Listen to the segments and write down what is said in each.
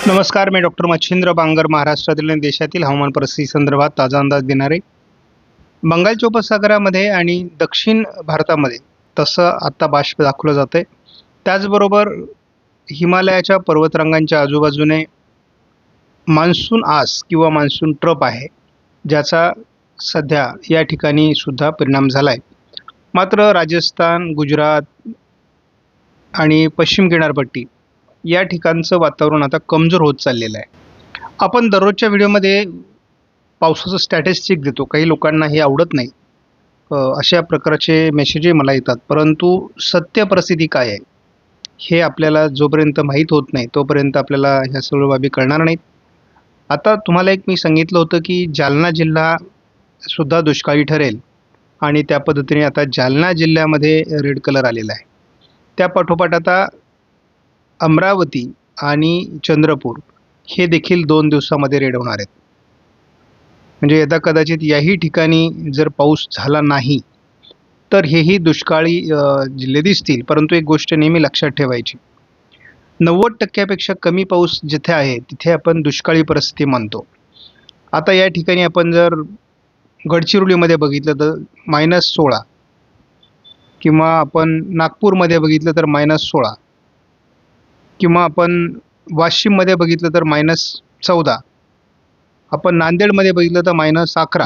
नमस्कार, मी डॉक्टर मच्छिंद्र बांगर, महाराष्ट्रातील आणि देशातील हवामान परिस्थिती संदर्भात ताजा अंदाज देणारे. बंगालच्या उपसागरामध्ये आणि दक्षिण भारतामध्ये तसं आता बाष्प दाखवलं जातंय. त्याचबरोबर हिमालयाच्या पर्वतरांगांच्या आजूबाजूने मान्सून आस किंवा मान्सून ट्रप आहे, ज्याचा सध्या या ठिकाणी सुद्धा परिणाम झाला आहे. मात्र राजस्थान, गुजरात आणि पश्चिम किनारपट्टी या ठिकाणचं वातावरण आता कमजोर होत चाललेलं आहे. आपण दररोजच्या व्हिडिओमध्ये पावसाचं स्टॅटिस्टिक देतो. काही लोकांना हे आवडत नाही. अशा प्रकारचे मेसेजही मला येतात. परंतु सत्य परिस्थिती काय आहे हे आपल्याला जोपर्यंत माहीत होत नाही तोपर्यंत आपल्याला ह्या सर्व बाबी कळणार नाहीत. आता तुम्हाला एक मी सांगितलं होतं की जालना जिल्हा सुद्धा दुष्काळी ठरेल आणि त्या पद्धतीने आता जालना जिल्ह्यामध्ये रेड कलर आलेला आहे. त्या पाठोपाठ आता अमरावती आणि चंद्रपूर हे देखील 2 दिवसामध्ये रेड होणार आहेत. म्हणजे यदा कदाचित याही ठिकाणी जर पाऊस झाला नाही तर हेही दुष्काळी जिल्हे दिसतील. परंतु एक गोष्ट नेहमी लक्षात ठेवायची, 90% कमी पाऊस जिथे आहे तिथे आपण दुष्काळी परिस्थिती मानतो. आता या ठिकाणी आपण जर गडचिरोलीमध्ये बघितलं तर -16, किंवा आपण नागपूरमध्ये बघितलं तर -16, किंवा आपण वाशिममध्ये बघितलं तर -14, आपण नांदेडमध्ये बघितलं तर -11,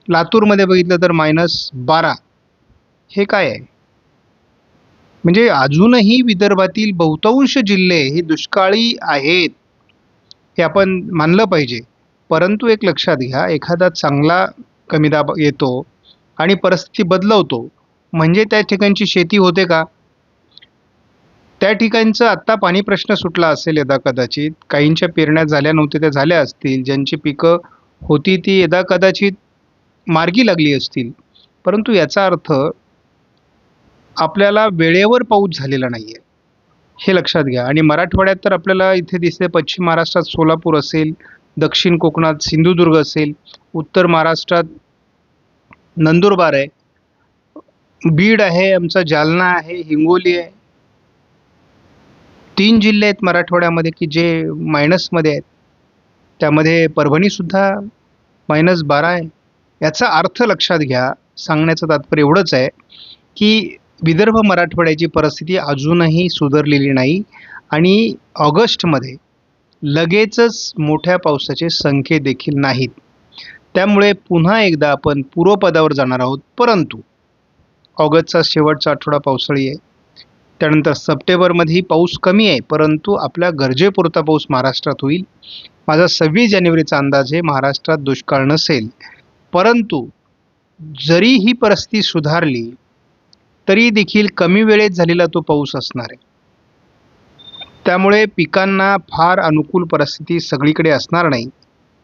लातूरमध्ये बघितलं तर -12. हे काय आहे? म्हणजे अजूनही विदर्भातील बहुतांश जिल्हे हे दुष्काळी आहेत, हे आपण मानलं पाहिजे. परंतु एक लक्षात घ्या, एखादा चांगला कमी दाब येतो आणि परिस्थिती बदलवतो म्हणजे त्या ठिकाणची शेती होते का? त्या ठिकाणचं आत्ता पाणी प्रश्न सुटला असेल यदा कदाचित. काहींच्या पेरण्या झाल्या नव्हत्या त्या झाल्या असतील. ज्यांची पिकं होती ती यदा कदाचित मार्गी लागली असतील. परंतु याचा अर्थ आपल्याला वेळेवर पाऊस झालेला नाही आहे, हे लक्षात घ्या. आणि मराठवाड्यात तर आपल्याला इथे दिसते, पश्चिम महाराष्ट्रात सोलापूर असेल, दक्षिण कोकणात सिंधुदुर्ग असेल, उत्तर महाराष्ट्रात नंदुरबार आहे, बीड आहे, आमचा जालना आहे, हिंगोली आहे. 3 जिल्हे आहेत मराठवाड्यामध्ये की जे मायनसमध्ये आहेत. त्यामध्ये परभणीसुद्धा -12 आहे. याचा अर्थ लक्षात घ्या. सांगण्याचं तात्पर्य एवढंच आहे की विदर्भ मराठवाड्याची परिस्थिती अजूनही सुधारलेली नाही आणि ऑगस्टमध्ये लगेचच मोठ्या पावसाचे संकेत देखील नाहीत. त्यामुळे पुन्हा एकदा आपण पूर्वपदावर जाणार आहोत. परंतु ऑगस्टचा शेवटचा आठवडा पावसाळी आहे. त्यानंतर सप्टेंबरमध्येही पाऊस कमी आहे, परंतु आपल्या गरजेपुरता पाऊस महाराष्ट्रात होईल. माझा 26 जानेवारीचा अंदाज आहे, महाराष्ट्रात दुष्काळ नसेल. परंतु जरी ही परिस्थिती सुधारली तरी देखील कमी वेळेत झालेला तो पाऊस असणार आहे. त्यामुळे पिकांना फार अनुकूल परिस्थिती सगळीकडे असणार नाही,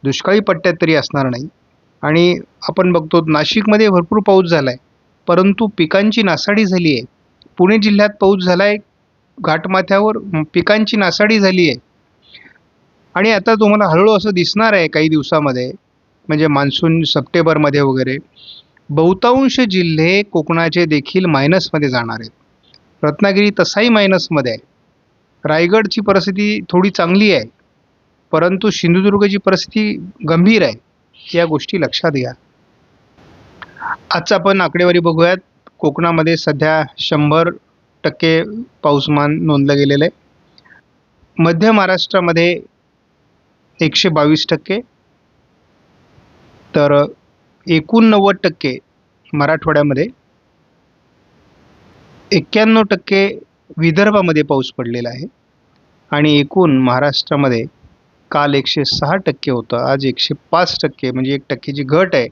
दुष्काळी पट्ट्यात तरी असणार नाही. आणि आपण बघतो नाशिकमध्ये भरपूर पाऊस झाला आहे, परंतु पिकांची नासाडी झाली आहे. पुणे जिल्ह्यात पाऊस झाला आहे, घाटमाथ्यावर पिकांची नासाडी झाली आहे. आणि आता तुम्हाला हळूहळू असं दिसणार आहे काही दिवसामध्ये, म्हणजे मान्सून सप्टेंबरमध्ये वगैरे बहुतांश जिल्हे कोकणाचे देखील मायनसमध्ये जाणार आहेत. रत्नागिरी तसाही मायनसमध्ये आहे. रायगडची परिस्थिती थोडी चांगली आहे, परंतु सिंधुदुर्गची परिस्थिती गंभीर आहे. या गोष्टी लक्षात घ्या. आजचं आपण आकडेवारी बघूयात. कोकणामध्ये सध्या 100% पाऊसमान नोंदलं गेलेलं आहे. मध्य महाराष्ट्रामध्ये 122%, तर 89% मराठवाड्यामध्ये, 91% विदर्भामध्ये पाऊस पडलेला आहे. आणि एकूण महाराष्ट्रामध्ये काल 106% होतं, आज 105%, म्हणजे 1%ची घट आहे.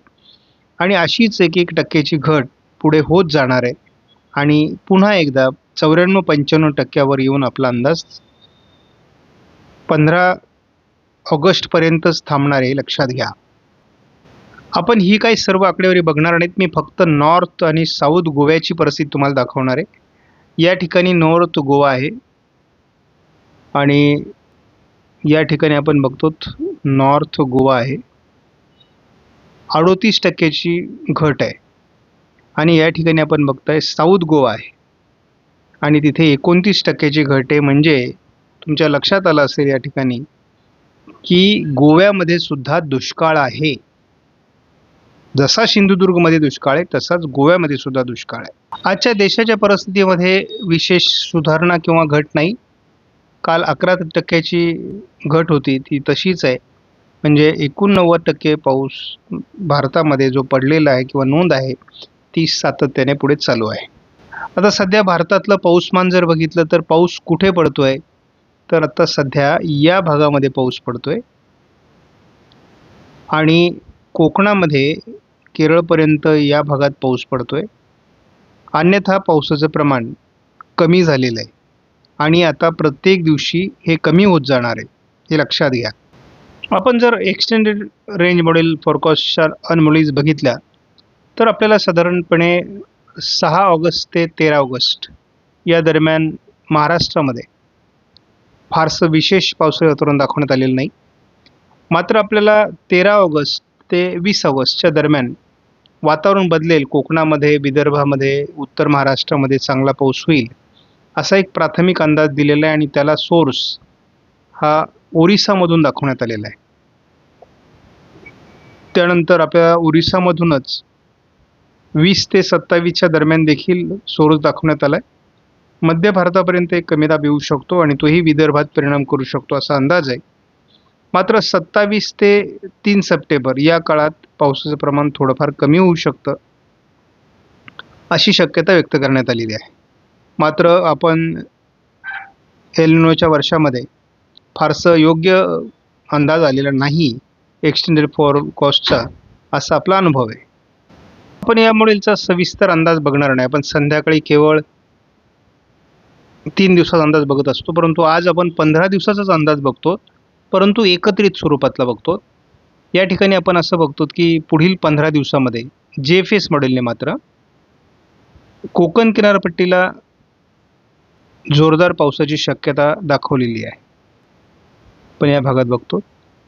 आणि अशीच 1% घट पुढे होत जाणार आहे आणि पुन्हा एकदा 94-95% येऊन आपला अंदाज 15 ऑगस्टपर्यंतच थांबणार आहे, लक्षात घ्या. आपण ही काही सर्व आकडेवारी बघणार नाहीत. मी फक्त नॉर्थ आणि साऊथ गोव्याची परिस्थिती तुम्हाला दाखवणार आहे. या ठिकाणी नॉर्थ गोवा आहे आणि या ठिकाणी आपण बघतो नॉर्थ गोवा आहे, 38%ची घट आहे. आणि या ठिकाणी आपण बघताय साऊथ गोवा आहे आणि तिथे 29%ची घट आहे. म्हणजे तुमच्या लक्षात आलं असेल या ठिकाणी की गोव्यामध्ये सुद्धा दुष्काळ आहे. जसा सिंधुदुर्गमध्ये दुष्काळ आहे तसाच गोव्यामध्ये सुद्धा दुष्काळ आहे. आजच्या देशाच्या परिस्थितीमध्ये विशेष सुधारणा किंवा घट नाही. काल 11% घट होती ती तशीच आहे. म्हणजे 89% पाऊस भारतामध्ये जो पडलेला आहे किंवा नोंद आहे ती सातत्याने पुढे चालू आहे. आता सध्या भारतातलं पाऊसमान जर बघितलं तर पाऊस कुठे पडतोय, तर आता सध्या या भागामध्ये पाऊस पडतोय आणि कोकणामध्ये केरळपर्यंत या भागात पाऊस पडतोय. अन्यथा पावसाचं प्रमाण कमी झालेलं आहे आणि आता प्रत्येक दिवशी हे कमी होत जाणार आहे, हे लक्षात घ्या. आपण जर एक्सटेंडेड रेंज मॉडेल फोरकास्टच्या अनमोलीज बघितल्या तर आपल्याला साधारणपणे 6 ऑगस्ट ते 13 ऑगस्ट या दरम्यान महाराष्ट्रामध्ये फारसं विशेष पावसाळी वातावरण दाखवण्यात आलेलं नाही. मात्र आपल्याला 13 ऑगस्ट ते 20 ऑगस्टच्या दरम्यान वातावरण बदलेल. कोकणामध्ये, विदर्भामध्ये, उत्तर महाराष्ट्रामध्ये चांगला पाऊस होईल असा एक प्राथमिक अंदाज दिलेला आहे आणि त्याला सोर्स हा ओरिसामधून दाखवण्यात आलेला आहे. त्यानंतर आपल्या ओरिसामधूनच 20 ते 27च्या दरम्यान देखील सोर्स दाखवण्यात आला आहे. मध्य भारतापर्यंत एक कमी दाब येऊ शकतो आणि तोही विदर्भात परिणाम करू शकतो असा अंदाज आहे. मात्र 27 ते 3 सप्टेंबर या काळात पावसाचं प्रमाण थोडंफार कमी होऊ शकतं अशी शक्यता व्यक्त करण्यात आलेली आहे. मात्र आपण एल निनोच्या वर्षामध्ये फारसं योग्य अंदाज आलेला नाही एक्सटेंडेड फोरकास्टचा असा आपला अनुभव आहे. आपण या मॉडेलचा सविस्तर अंदाज बघणार नाही. आपण संध्याकाळी केवळ 3 दिवसाचा अंदाज बघत असतो, परंतु आज आपण 15 दिवसाचाच अंदाज बघतो, परंतु एकत्रित स्वरूपातला बघतो. या ठिकाणी आपण असं बघतो की पुढील 15 दिवसामध्ये JFS मॉडेलने मात्र कोकण किनारपट्टीला जोरदार पावसाची शक्यता दाखवलेली आहे. पण या भागात बघतो.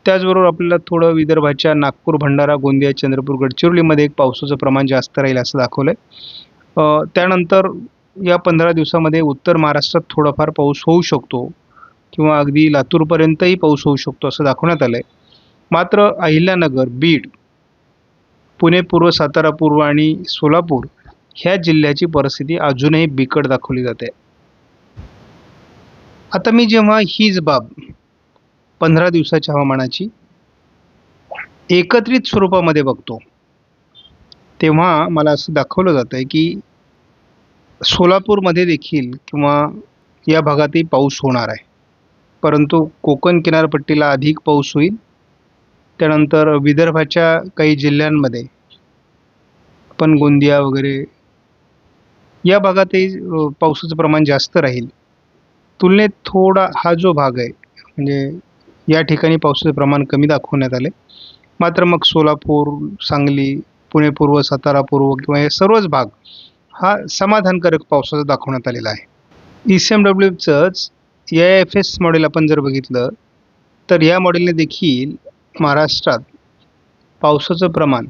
त्याचबरोबर आपल्याला थोडं विदर्भाच्या नागपूर, भंडारा, गोंदिया, चंद्रपूर, गडचिरोलीमध्ये एक पावसाचं प्रमाण जास्त राहील असं दाखवलं आहे. त्यानंतर या 15 दिवसामध्ये उत्तर महाराष्ट्रात थोडाफार पाऊस होऊ शकतो किंवा अगदी लातूरपर्यंतही पाऊस होऊ शकतो असं दाखवण्यात आलं आहे. मात्र अहिल्यानगर, बीड, पुणे पूर्व, सातारा पूर्व आणि सोलापूर ह्या जिल्ह्याची परिस्थिती अजूनही बिकट दाखवली जाते. आता मी जेव्हा हीच बाब 15 दिवसाच्या हवामानाची एकत्रित स्वरूपामध्ये बघतो तेव्हा मला असं दाखवलं जातं आहे की सोलापूरमध्ये देखील किंवा या भागातही पाऊस होणार आहे, परंतु कोकण किनारपट्टीला अधिक पाऊस होईल. त्यानंतर विदर्भाच्या काही जिल्ह्यांमध्ये पण गोंदिया वगैरे या भागातही पावसाचं प्रमाण जास्त राहील. तुलनेत थोडा हा जो भाग आहे म्हणजे या ठिकाणी पावसाचं प्रमाण कमी दाखवण्यात आले. मात्र मग सोलापूर, सांगली, पुणे पूर्व, सातारा पूर्व किंवा हे सर्वच भाग हा समाधानकारक पावसाचा दाखवण्यात आलेला आहे. ECMWचंच AIFS मॉडेल आपण जर बघितलं तर या मॉडेलने देखील महाराष्ट्रात पावसाचं प्रमाण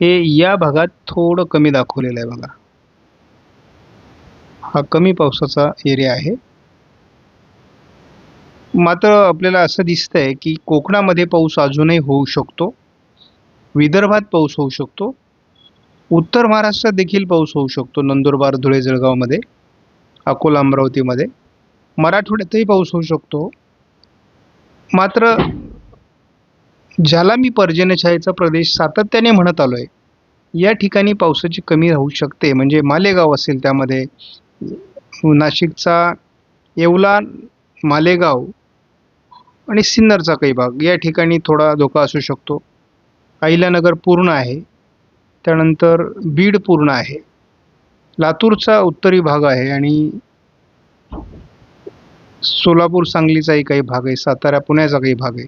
हे या भागात थोडं कमी दाखवलेलं आहे. बघा, हा कमी पावसाचा एरिया आहे. मात्र आपल्याला असं दिसतंय की कोकणामध्ये पाऊस अजूनही होऊ शकतो, विदर्भात पाऊस होऊ शकतो, उत्तर महाराष्ट्रात देखील पाऊस होऊ शकतो. नंदुरबार, धुळे, जळगावमध्ये, अकोला, अमरावतीमध्ये, मराठवाड्यातही पाऊस होऊ शकतो. मात्र ज्याला मी पर्जन्यछायेचा प्रदेश सातत्याने म्हणत आलो आहे, या ठिकाणी पावसाची कमी राहू शकते. म्हणजे मालेगाव असेल, त्यामध्ये नाशिकचा येवला, मालेगाव आणि सिन्नरचा काही भाग या ठिकाणी थोडा धोका असू शकतो. अहिल्यानगर पूर्ण आहे, त्यानंतर बीड पूर्ण आहे, लातूरचा उत्तरी भाग आहे आणि सोलापूर, सांगलीचाही काही भाग आहे, सातारा, पुण्याचा काही भाग आहे.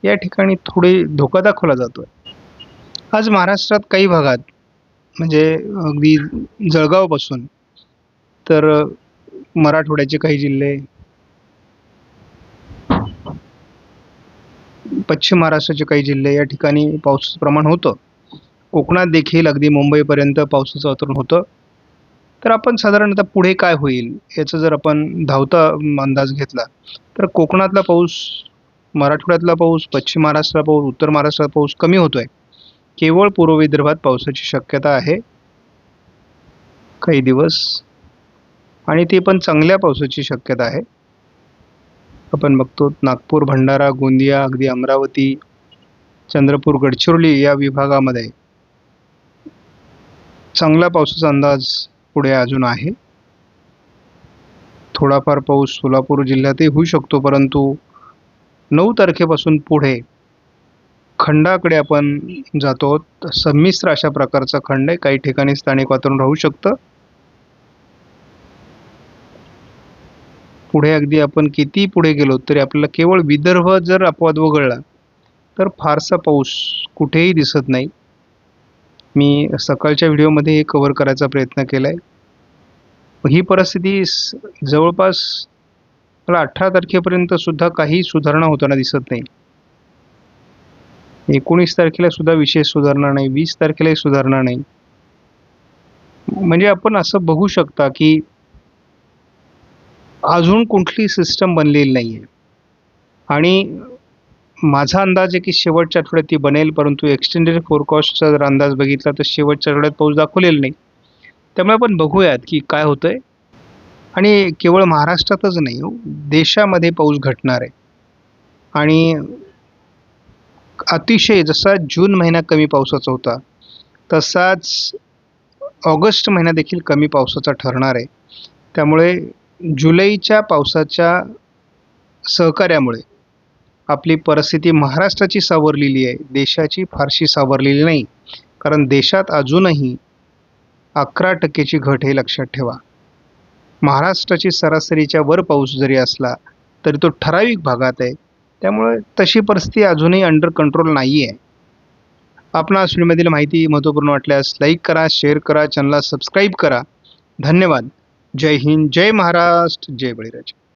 या ठिकाणी थोडे धोका दाखवला जातो आहे. आज महाराष्ट्रात काही भागात म्हणजे अगदी जळगावपासून तर मराठवाड्याचे काही जिल्हे, पश्चिम महाराष्ट्राचे काही जिल्हे या ठिकाणी पावसाचं प्रमाण होतं. कोकणात देखील अगदी मुंबईपर्यंत पावसाचं वातावरण होतं. तर आपण साधारणतः पुढे काय होईल याचा जर आपण धावता अंदाज घेतला तर कोकणातला पाऊस मराठवाड्यातला पाऊस, पश्चिम महाराष्ट्रात पाऊस, उत्तर महाराष्ट्रात पाऊस कमी होतोय. केवळ पूर्व विदर्भात पावसाची शक्यता आहे काही दिवस, आणि ते पण चांगल्या पावसाची शक्यता आहे. आपण बघतो नागपूर, भंडारा, गोंदिया, अगदी अमरावती, चंद्रपूर, गडचिरोली या विभागामध्ये चांगला पावसाचा अंदाज पुढे अजून आहे. थोडाफार पाऊस सोलापूर जिल्ह्यातही होऊ शकतो, परंतु 9 तारखेपासून पुढे खंडाकडे आपण जातो आहोत. संमिश्र अशा प्रकारचा खंड आहे. काही ठिकाणी स्थानिक वातावरण राहू शकतं. पुढे अगदी आपण किती पुढे गेलो तरी आपल्याला केवळ विदर्भ जर अपवाद वगळला तर फारसा पाऊस कुठेही दिसत नाही. मी सकाळच्या व्हिडिओमध्ये हे कव्हर करायचा प्रयत्न केला आहे. ही परिस्थिती जवळपास मला 18 तारखेपर्यंत सुद्धा काही सुधारणा होताना दिसत नाही. 19 तारखेला सुद्धा विशेष सुधारणा नाही, 20 तारखेलाही सुधारणा नाही. म्हणजे आपण असं बघू शकता की अजून कुठली सिस्टम बनलेली नाही आहे. आणि माझा अंदाज आहे की शेवटच्या आठवड्यात ती बनेल, परंतु एक्सटेंडेड फोरकास्टचा जर अंदाज बघितला तर शेवटच्या आठवड्यात पाऊस दाखवलेला नाही. त्यामुळे आपण बघूयात की काय होतंय. आणि केवळ महाराष्ट्रातच नाही हो, देशामध्ये पाऊस घटणार आहे. आणि अतिशय जसा जून महिना कमी पावसाचा होता तसाच ऑगस्ट महिना देखील कमी पावसाचा ठरणार आहे. त्यामुळे जुलैच्या पावसाच्या सहकार्यामुळे आपली परिस्थिती महाराष्ट्राची सावरलेली आहे, देशाची फारशी सावरलेली नाही. कारण देशात अजूनही 11% घट हे लक्षात ठेवा. महाराष्ट्राची सरासरीच्या वर पाऊस जरी असला तरी तो ठराविक भागात आहे. त्यामुळे तशी परिस्थिती अजूनही अंडर कंट्रोल नाही आहे. आपणास व्हिडिओमधील माहिती महत्त्वपूर्ण वाटल्यास लाईक करा, शेअर करा, चॅनलला सबस्क्राईब करा. धन्यवाद. जय हिंद, जय महाराष्ट्र, जय बळीराजा.